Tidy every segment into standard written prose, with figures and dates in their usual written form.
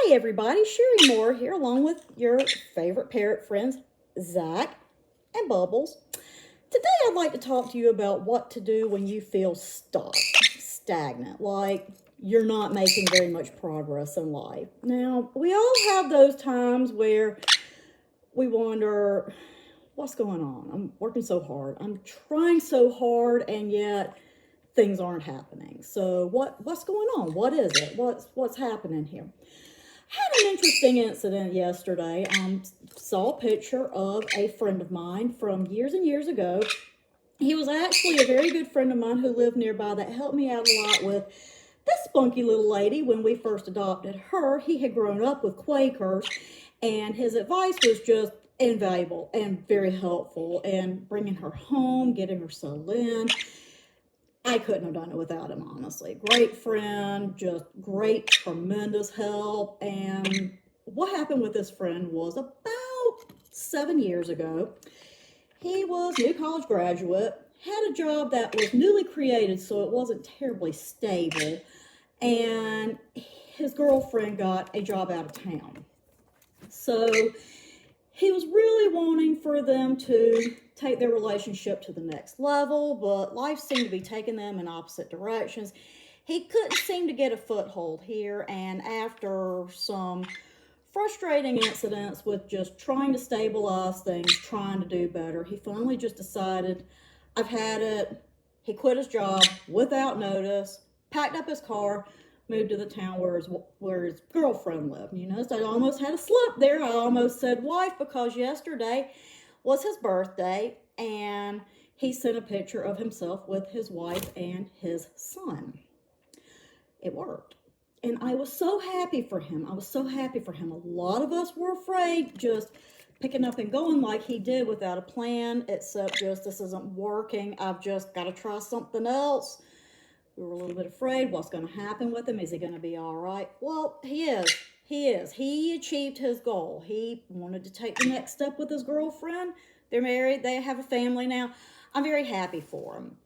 Hey everybody, Sherry Moore here along with your favorite parrot friends, Zach and Bubbles. Today I'd like to talk to you about what to do when you feel stuck, stagnant, like you're not making very much progress in life. Now, we all have those times where we wonder, what's going on? I'm working so hard. I'm trying so hard and yet things aren't happening. So what's going on? What is it? What's happening here? Had an interesting incident yesterday. Saw a picture of a friend of mine from years and years ago. He was actually a very good friend of mine who lived nearby that helped me out a lot with this spunky little lady when we first adopted her. He had grown up with Quakers, and his advice was just invaluable and very helpful in bringing her home, getting her settled in. I couldn't have done it without him, honestly. Great friend, just great, tremendous help. And what happened with this friend was about 7 years ago, he was a new college graduate, had a job that was newly created, so it wasn't terribly stable. And his girlfriend got a job out of town. So he was really wanting for them to take their relationship to the next level, but life seemed to be taking them in opposite directions. He couldn't seem to get a foothold here, and after some frustrating incidents with just trying to stabilize things, trying to do better, he finally just decided, I've had it. He quit his job without notice, packed up his car, moved to the town where his girlfriend lived. You notice I almost had a slip there. I almost said wife because yesterday was his birthday and he sent a picture of himself with his wife and his son. It worked. And I was so happy for him. I was so happy for him. A lot of us were afraid just picking up and going like he did without a plan, except just this isn't working. I've just got to try something else. We were a little bit afraid. What's going to happen with him? Is he going to be all right? Well, he is. He is. He achieved his goal. He wanted to take the next step with his girlfriend. They're married. They have a family now. I'm very happy for him.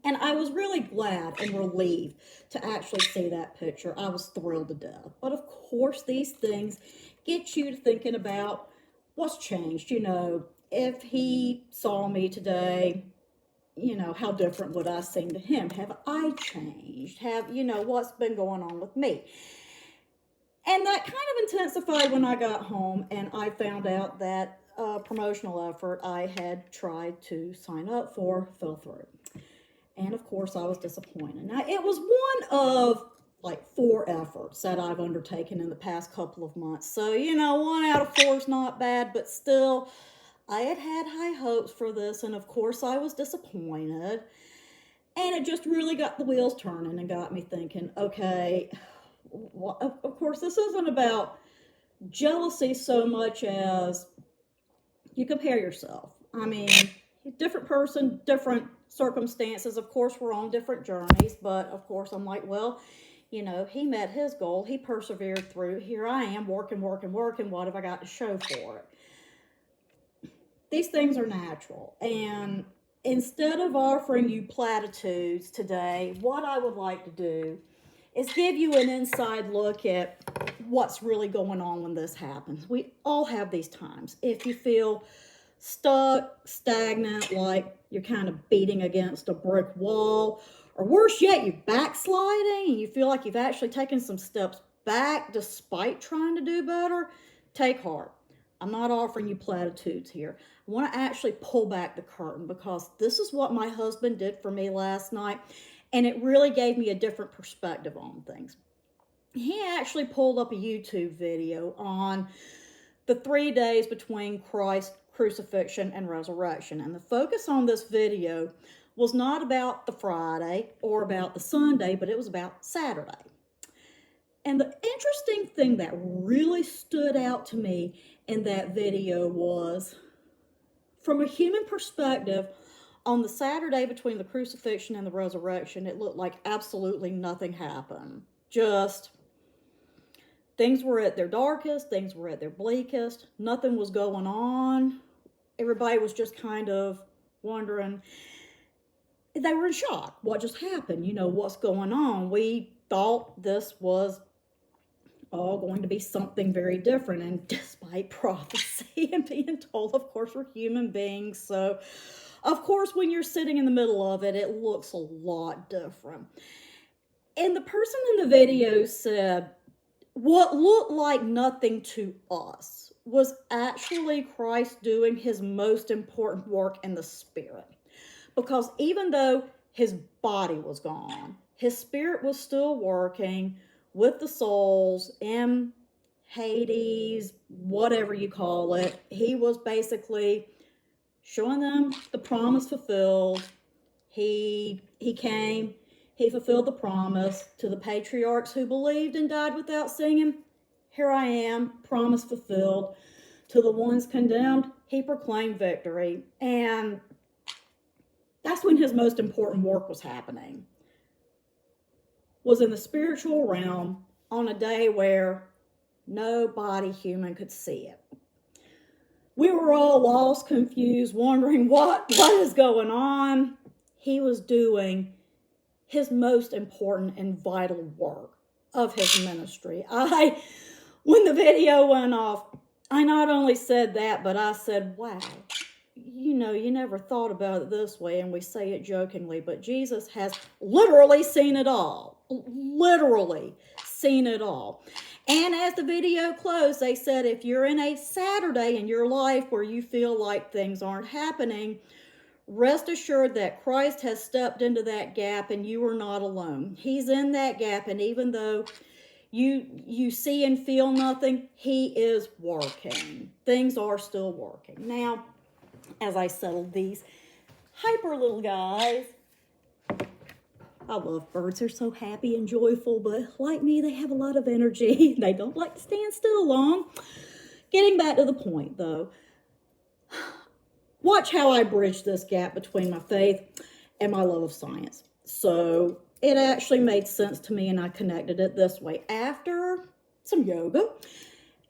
And I was really glad and relieved to actually see that picture. I was thrilled to death. But of course, these things get you to thinking about what's changed. You know, if he saw me today, how different would I seem to him? Have I changed? What's been going on with me? And that kind of intensified when I got home and I found out that a promotional effort I had tried to sign up for fell through. And of course, I was disappointed. Now, it was one of like 4 efforts that I've undertaken in the past couple of months. So, 1 out of 4 is not bad, but still, I had high hopes for this, and of course I was disappointed. And it just really got the wheels turning and got me thinking, okay, of course this isn't about jealousy so much as you compare yourself. I mean, different person, different circumstances. Of course, we're on different journeys, but of course I'm like, well, he met his goal. He persevered through. Here I am working. What have I got to show for it? These things are natural, and instead of offering you platitudes today, what I would like to do is give you an inside look at what's really going on when this happens. We all have these times. If you feel stuck, stagnant, like you're kind of beating against a brick wall, or worse yet, you're backsliding and you feel like you've actually taken some steps back despite trying to do better, take heart. I'm not offering you platitudes here. I want to actually pull back the curtain because this is what my husband did for me last night, and it really gave me a different perspective on things. He actually pulled up a YouTube video on the 3 days between Christ's crucifixion and resurrection, and the focus on this video was not about the Friday or about the Sunday, but it was about Saturday. And the interesting thing that really stood out to me in that video was, from a human perspective, on the Saturday between the crucifixion and the resurrection, it looked like absolutely nothing happened. Just things were at their darkest, things were at their bleakest, nothing was going on. Everybody was just kind of wondering. They were in shock. What just happened? What's going on? We thought this was all going to be something very different. And despite prophecy and being told, of course, we're human beings. So, of course, when you're sitting in the middle of it, it looks a lot different. And the person in the video said, what looked like nothing to us was actually Christ doing his most important work in the spirit. Because even though his body was gone, his spirit was still working with the souls in Hades, whatever you call it. He was basically showing them the promise fulfilled. He came, he fulfilled the promise to the patriarchs who believed and died without seeing him. Here I am, promise fulfilled. To the ones condemned, he proclaimed victory. And that's when his most important work was happening. Was in the spiritual realm on a day where nobody human could see it. We were all lost, confused, wondering what is going on. He was doing his most important and vital work of his ministry. When the video went off, I not only said that, but I said, wow, you never thought about it this way, and we say it jokingly, but Jesus has literally seen it all. Literally seen it all. And as the video closed, they said, if you're in a Saturday in your life where you feel like things aren't happening, rest assured that Christ has stepped into that gap and you are not alone. He's in that gap, and even though you see and feel nothing, he is working. Things are still working. Now, as I settle these hyper little guys, I love birds. They're so happy and joyful, but like me, they have a lot of energy. They don't like to stand still long. Getting back to the point, though, watch how I bridge this gap between my faith and my love of science. So it actually made sense to me, and I connected it this way. After some yoga,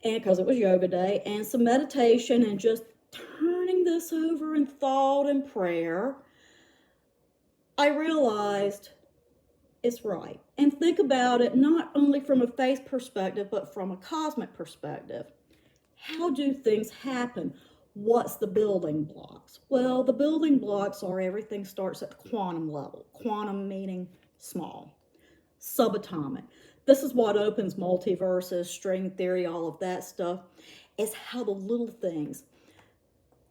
and because it was yoga day, and some meditation, and just turning this over in thought and prayer, I realized it's right. And think about it not only from a faith perspective, but from a cosmic perspective. How do things happen? What's the building blocks? Well, the building blocks are everything starts at the quantum level. Quantum meaning small, subatomic. This is what opens multiverses, string theory, all of that stuff. It's how the little things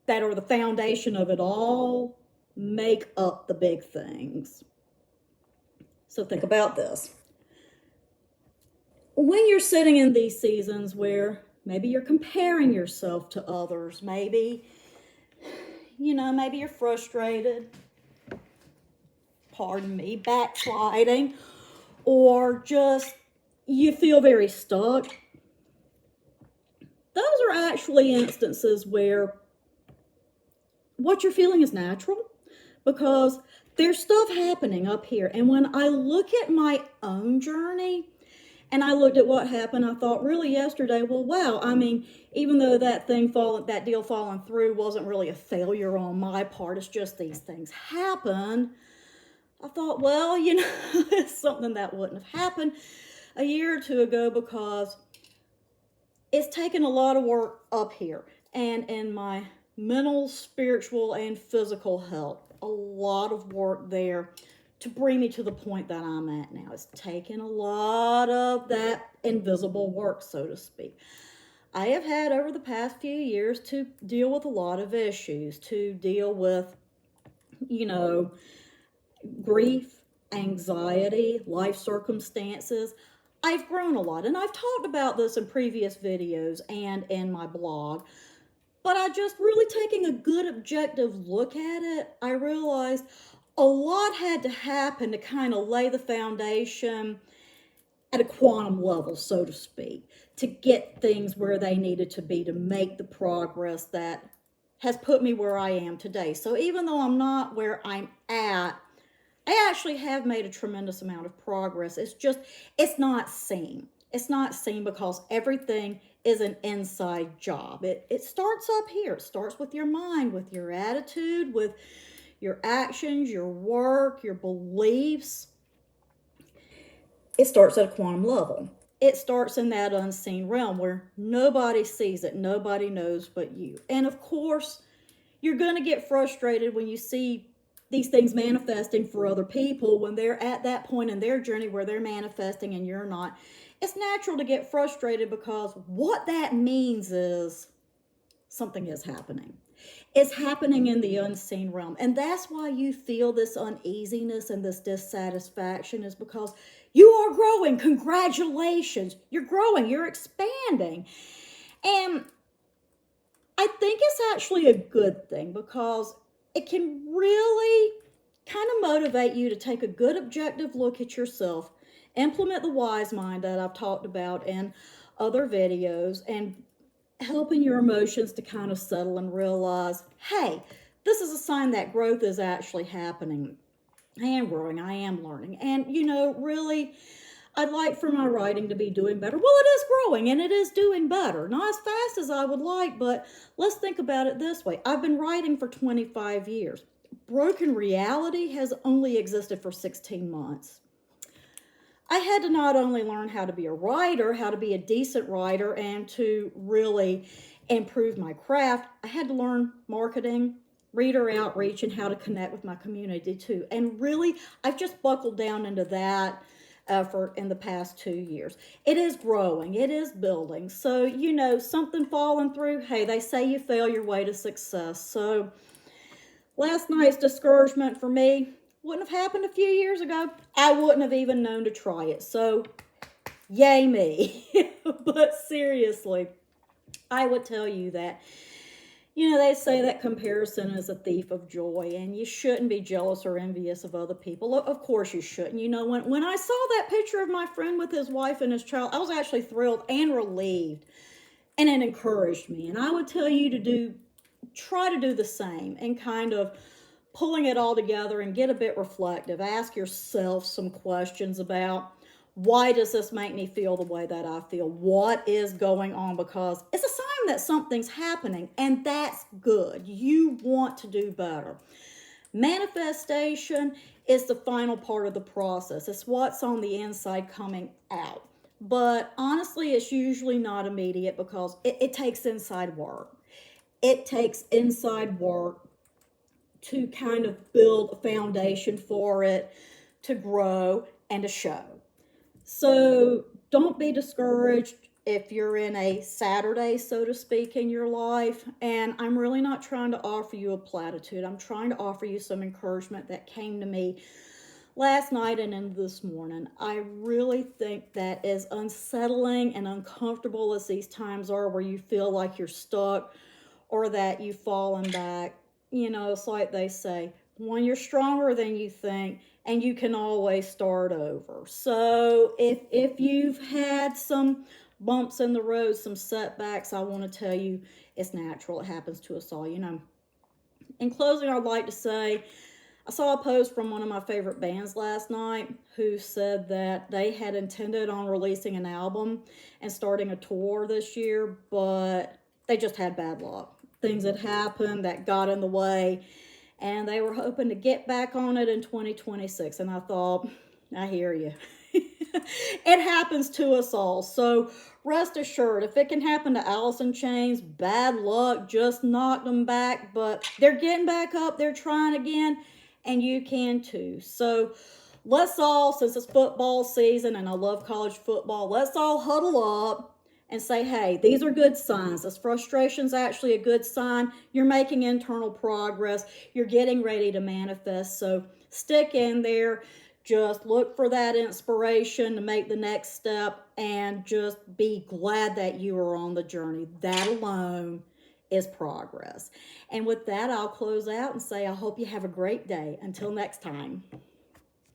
that are the foundation of it all make up the big things. So think about this. When you're sitting in these seasons where maybe you're comparing yourself to others, maybe you're frustrated, pardon me, backsliding, or just you feel very stuck. Those are actually instances where what you're feeling is natural, because there's stuff happening up here. And when I look at my own journey, and I looked at what happened, I thought really yesterday, well, wow, I mean, even though that deal falling through wasn't really a failure on my part, it's just these things happen. I thought, well, it's something that wouldn't have happened a year or two ago, because it's taken a lot of work up here and in my mental, spiritual, and physical health. A lot of work there to bring me to the point that I'm at now. It's taken a lot of that invisible work, so to speak. I have had over the past few years to deal with a lot of issues, to deal with, grief, anxiety, life circumstances. I've grown a lot, and I've talked about this in previous videos and in my blog. But I just really taking a good objective look at it, I realized a lot had to happen to kind of lay the foundation at a quantum level, so to speak, to get things where they needed to be, to make the progress that has put me where I am today. So even though I'm not where I'm at, I actually have made a tremendous amount of progress. It's not seen. It's not seen because everything is an inside job. It starts up here. It starts with your mind, with your attitude, with your actions, your work, your beliefs. It starts at a quantum level. it starts in that unseen realm where nobody sees it, nobody knows but you. And of course, you're going to get frustrated when you see these things manifesting for other people when they're at that point in their journey where they're manifesting and you're not. It's natural to get frustrated because what that means is something is happening. It's happening in the unseen realm. And that's why you feel this uneasiness and this dissatisfaction, is because you are growing. Congratulations. You're growing, you're expanding. And I think it's actually a good thing because it can really kind of motivate you to take a good objective look at yourself, implement the wise mind that I've talked about in other videos, and helping your emotions to kind of settle and realize, hey, this is a sign that growth is actually happening. I am growing, I am learning. And, really, I'd like for my writing to be doing better. Well, it is growing and it is doing better. Not as fast as I would like, but let's think about it this way. I've been writing for 25 years. Broken Reality has only existed for 16 months. I had to not only learn how to be a writer, how to be a decent writer, and to really improve my craft, I had to learn marketing, reader outreach, and how to connect with my community too. And really, I've just buckled down into that effort in the past 2 years. It is growing, it is building. So, something falling through, hey, they say you fail your way to success. So, last night's discouragement for me wouldn't have happened a few years ago. I wouldn't have even known to try it. So, yay me. But seriously, I would tell you that, they say that comparison is a thief of joy, and you shouldn't be jealous or envious of other people. Of course you shouldn't. When I saw that picture of my friend with his wife and his child, I was actually thrilled and relieved, and it encouraged me. And I would tell you to try to do the same, and kind of pulling it all together and get a bit reflective. Ask yourself some questions about, why does this make me feel the way that I feel? What is going on? Because it's a sign that something's happening, and that's good. You want to do better. Manifestation is the final part of the process. It's what's on the inside coming out. But honestly, it's usually not immediate because it takes inside work. It takes inside work to kind of build a foundation for it to grow and to show. So don't be discouraged if you're in a Saturday, so to speak, in your life. And I'm really not trying to offer you a platitude. I'm trying to offer you some encouragement that came to me last night and into this morning. I really think that as unsettling and uncomfortable as these times are, where you feel like you're stuck or that you've fallen back, it's like they say, when you're stronger than you think, and you can always start over. So if you've had some bumps in the road, some setbacks, I want to tell you, it's natural. It happens to us all. In closing, I'd like to say, I saw a post from one of my favorite bands last night who said that they had intended on releasing an album and starting a tour this year, but they just had bad luck. Things had happened that got in the way, and they were hoping to get back on it in 2026. And I thought, I hear you. It happens to us all. So rest assured, if it can happen to Alice in Chains, bad luck just knocked them back, but they're getting back up, they're trying again, and you can too. So let's all, since it's football season and I love college football, let's all huddle up and say, hey, these are good signs. This frustration's actually a good sign. You're making internal progress. You're getting ready to manifest. So stick in there. Just look for that inspiration to make the next step, and just be glad that you are on the journey. That alone is progress. And with that, I'll close out and say I hope you have a great day. Until next time.